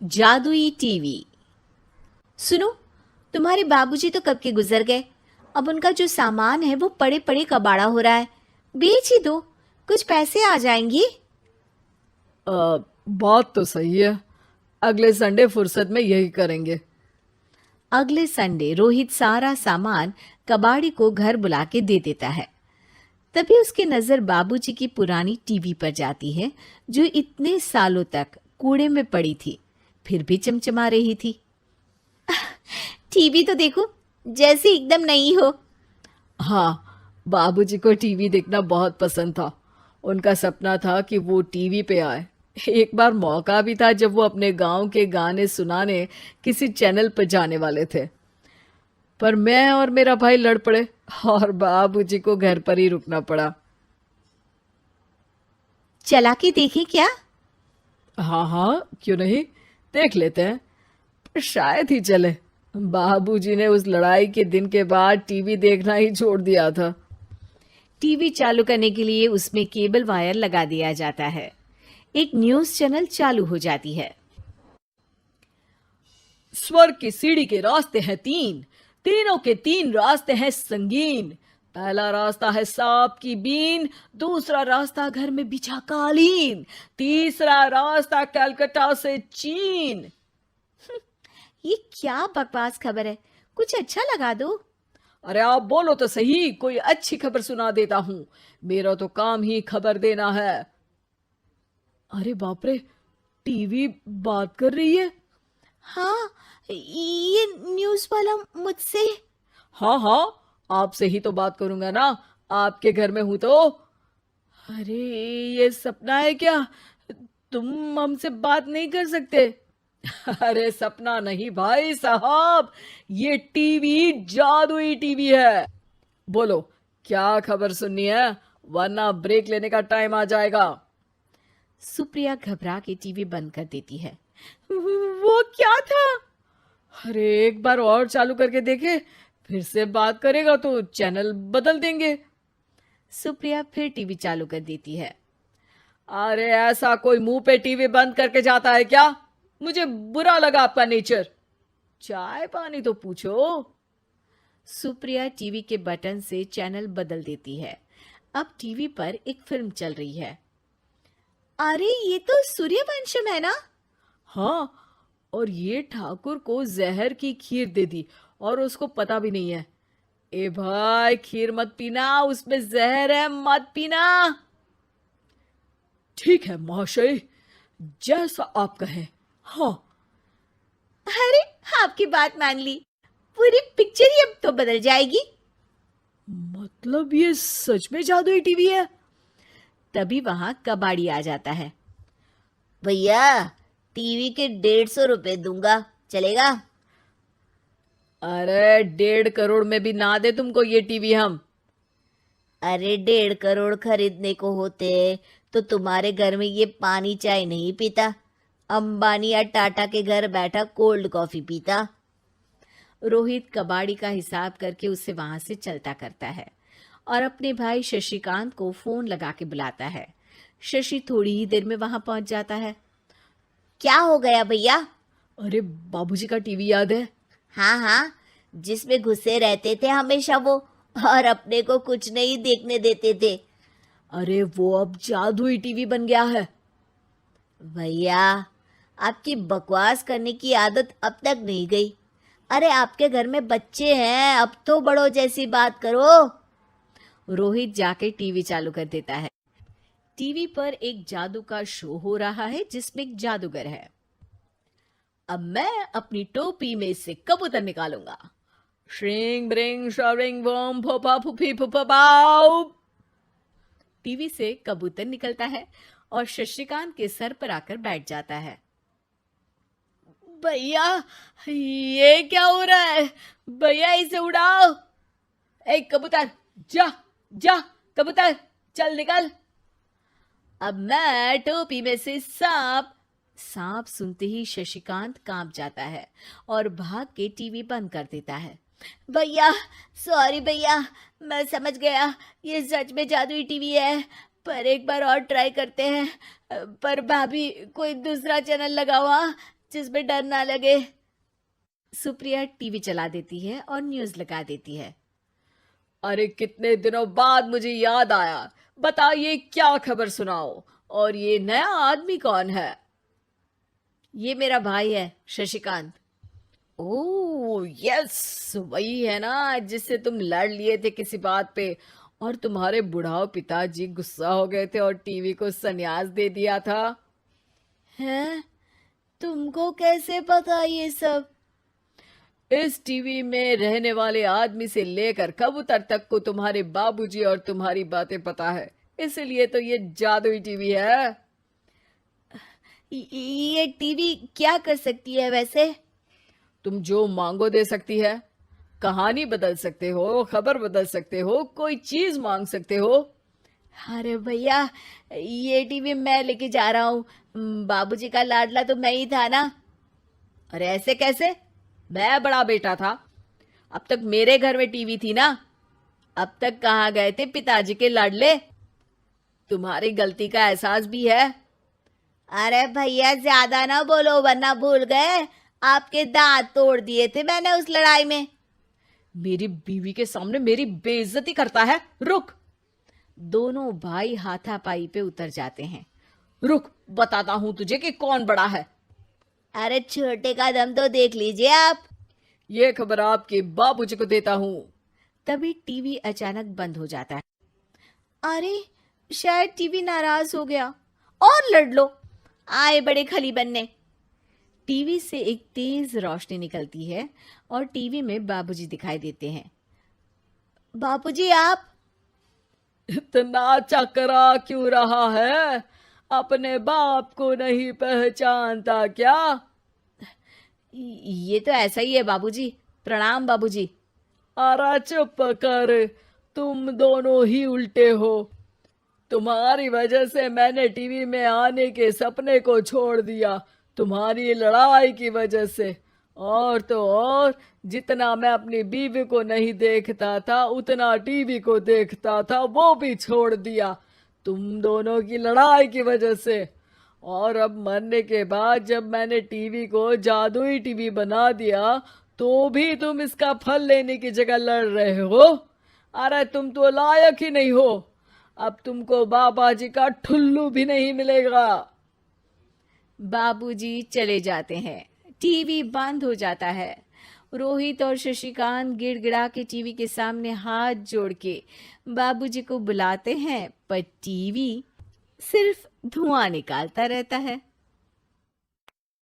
जादुई टीवी। सुनो, तुम्हारे बाबूजी तो कब के गुजर गए। अब उनका जो सामान है वो पड़े पड़े कबाड़ा हो रहा है। बेच ही दो, कुछ पैसे आ जाएंगी। बात तो सही है। अगले संडे फुर्सत में यही करेंगे। अगले संडे रोहित सारा सामान कबाड़ी को घर बुला के दे देता है। तभी उसकी नजर बाबूजी की पुरानी टीवी पर जाती है, जो इतने सालों तक कूड़े में पड़ी थी, फिर भी चमचमा रही थी। टीवी तो देखो, जैसे एकदम नई हो। हाँ, बाबूजी को टीवी देखना बहुत पसंद था। उनका सपना था कि वो टीवी पे आए। एक बार मौका भी था जब वो अपने गांव के गाने सुनाने किसी चैनल पर जाने वाले थे, पर मैं और मेरा भाई लड़ पड़े और बाबूजी को घर पर ही रुकना पड़ा। चला के देखें क्या? हाँ हाँ, क्यों नहीं, देख लेते हैं। पर शायद ही चले। बाबूजी ने उस लड़ाई के दिन के बाद टीवी देखना ही छोड़ दिया था। टीवी चालू करने के लिए उसमें केबल वायर लगा दिया जाता है। एक न्यूज़ चैनल चालू हो जाती है। स्वर्ग की सीढ़ी के रास्ते हैं तीन, तीनों के तीन रास्ते हैं संगीन। पहला रास्ता है सांप की बीन, दूसरा रास्ता घर में बिछा कालीन, तीसरा रास्ता कलकत्ता से चीन। ये क्या बकवास खबर है, कुछ अच्छा लगा दो। अरे आप बोलो तो सही, कोई अच्छी खबर सुना देता हूं। मेरा तो काम ही खबर देना है। अरे बाप रे, टीवी बात कर रही है। हाँ, ये न्यूज़ वाला मुझसे। हाँ हाँ, आपसे ही तो बात करूंगा ना, आपके घर में हूं तो। अरे, ये सपना है क्या? तुम हमसे बात नहीं कर सकते? अरे सपना नहीं भाई साहब, ये टीवी जादुई टीवी है। बोलो, क्या खबर सुननी है, वरना ब्रेक लेने का टाइम आ जाएगा। सुप्रिया घबरा के टीवी बंद कर देती है। वो क्या था? अरे एक बार और चालू करके देखे, फिर से बात करेगा तो चैनल बदल देंगे। सुप्रिया फिर टीवी चालू कर देती है। अरे ऐसा कोई मुंह पे टीवी बंद करके जाता है क्या? मुझे बुरा लगा आपका नेचर। चाय पानी तो पूछो। सुप्रिया टीवी के बटन से चैनल बदल देती है। अब टीवी पर एक फिल्म चल रही है। अरे ये तो सूर्यवंशम है ना? हाँ, और ये ठाकुर को जहर की खीर दे दी और उसको पता भी नहीं है। ए भाई, खीर मत पीना, उसमें जहर है, मत पीना। ठीक है महाशय, जैसा आप कहें। हाँ। अरे, आपकी बात मान ली, पूरी पिक्चर ही अब तो बदल जाएगी। मतलब ये सच में जादुई टीवी है? तभी वहां कबाड़ी आ जाता है। भैया, टीवी के 150 रुपए दूंगा, चलेगा? अरे 1.5 करोड़ में भी ना दे तुमको ये टीवी हम। अरे 1.5 करोड़ खरीदने को होते तो तुम्हारे घर में ये पानी चाय नहीं पीता, अंबानी या टाटा के घर बैठा कोल्ड कॉफी पीता। रोहित कबाड़ी का हिसाब करके उसे वहां से चलता करता है और अपने भाई शशिकांत को फोन लगा के बुलाता है। शशि थोड़ी ही देर में वहां पहुंच जाता है। क्या हो गया भैया? अरे बाबूजी का टीवी याद है? हाँ हाँ, जिसमें घुसे रहते थे हमेशा वो, और अपने को कुछ नहीं देखने देते थे। अरे वो अब जादुई टीवी बन गया है। भैया, आपकी बकवास करने की आदत अब तक नहीं गई। अरे आपके घर में बच्चे हैं, अब तो बड़ों जैसी बात करो। रोहित जाके टीवी चालू कर देता है। टीवी पर एक जादू का शो हो रहा है जिसमें एक जादूगर है। अब मैं अपनी टोपी में से कबूतर निकालूंगा। श्रिंग ब्रिंग शरिंग बम फोपा फुफी फुफा बाउ। टीवी से कबूतर निकलता है और शशिकांत के सर पर आकर बैठ जाता है। भैया, ये क्या हो रहा है? भैया इसे उड़ाओ। ए कबूतर, जा जा, कबूतर चल निकल। अब मैं टोपी में से सांप। सांप सुनते ही शशिकांत कांप जाता है और भाग के टीवी बंद कर देता है। भैया, सॉरी भैया, मैं समझ गया ये सच में जादुई टीवी है, पर एक बार और ट्राई करते हैं। पर भाभी, कोई दूसरा चैनल लगाओ। हाँ, जिसमें डर ना लगे। सुप्रिया टीवी चला देती है और न्यूज लगा देती है। अरे कितने दिनों बाद मुझे याद आया, बताइए क्या खबर सुनाओ। और ये नया आदमी कौन है? ये मेरा भाई है शशिकांत। ओह यस, वही है ना जिससे तुम लड़ लिए थे किसी बात पे, और तुम्हारे बुढ़ाओ पिताजी गुस्सा हो गए थे और टीवी को संन्यास दे दिया था। हैं? तुमको कैसे पता ये सब? इस टीवी में रहने वाले आदमी से लेकर कबूतर तक को तुम्हारे बाबूजी और तुम्हारी बातें पता है, इसीलिए तो ये जादुई टीवी है। ये टीवी क्या कर सकती है वैसे? तुम जो मांगो दे सकती है, कहानी बदल सकते हो, खबर बदल सकते हो, कोई चीज मांग सकते हो। अरे भैया, ये टीवी मैं लेके जा रहा हूँ। बाबूजी का लाडला तो मैं ही था ना। अरे ऐसे कैसे? मैं बड़ा बेटा था, अब तक मेरे घर में टीवी थी ना। अब तक कहाँ गए थे पिताजी के लाडले? तुम्हारी गलती का एहसास भी है। अरे भैया, ज्यादा ना बोलो वरना भूल गए आपके दांत तोड़ दिए थे मैंने उस लड़ाई में। मेरी बीवी के सामने मेरी बेइज्जती करता है। रुक दोनों भाई हाथापाई पे उतर जाते हैं। रुक, बताता हूं तुझे कि कौन बड़ा है। अरे छोटे का दम तो देख लीजिए आप। ये खबर आपके बाबूजी को देता हूं। तभी टीवी अचानक बंद हो जाता है। अरे शायद टीवी नाराज हो गया। और लड़ लो, आए बड़े खली बनने। टीवी से एक तेज रोशनी निकलती है और टीवी में बाबूजी दिखाई देते हैं। बापूजी आप? इतना चकरा क्यों रहा है? अपने बाप को नहीं पहचानता क्या? ये तो ऐसा ही है बाबूजी। प्रणाम बाबूजी। अरे चुप कर, तुम दोनों ही उल्टे हो। तुम्हारी वजह से मैंने टीवी में आने के सपने को छोड़ दिया, तुम्हारी लड़ाई की वजह से। और तो और, जितना मैं अपनी बीवी को नहीं देखता था उतना टीवी को देखता था, वो भी छोड़ दिया तुम दोनों की लड़ाई की वजह से। और अब मरने के बाद जब मैंने टीवी को जादुई टीवी बना दिया तो भी तुम इसका फल लेने की जगह लड़ रहे हो। अरे तुम तो लायक ही नहीं हो, अब तुमको बाबा जी का ठुल्लू भी नहीं मिलेगा। बाबूजी चले जाते हैं। टीवी बंद हो जाता है। रोहित और शशिकांत गिड़गिड़ा के टीवी के सामने हाथ जोड़ के बाबूजी को बुलाते हैं, पर टीवी सिर्फ धुआं निकालता रहता है।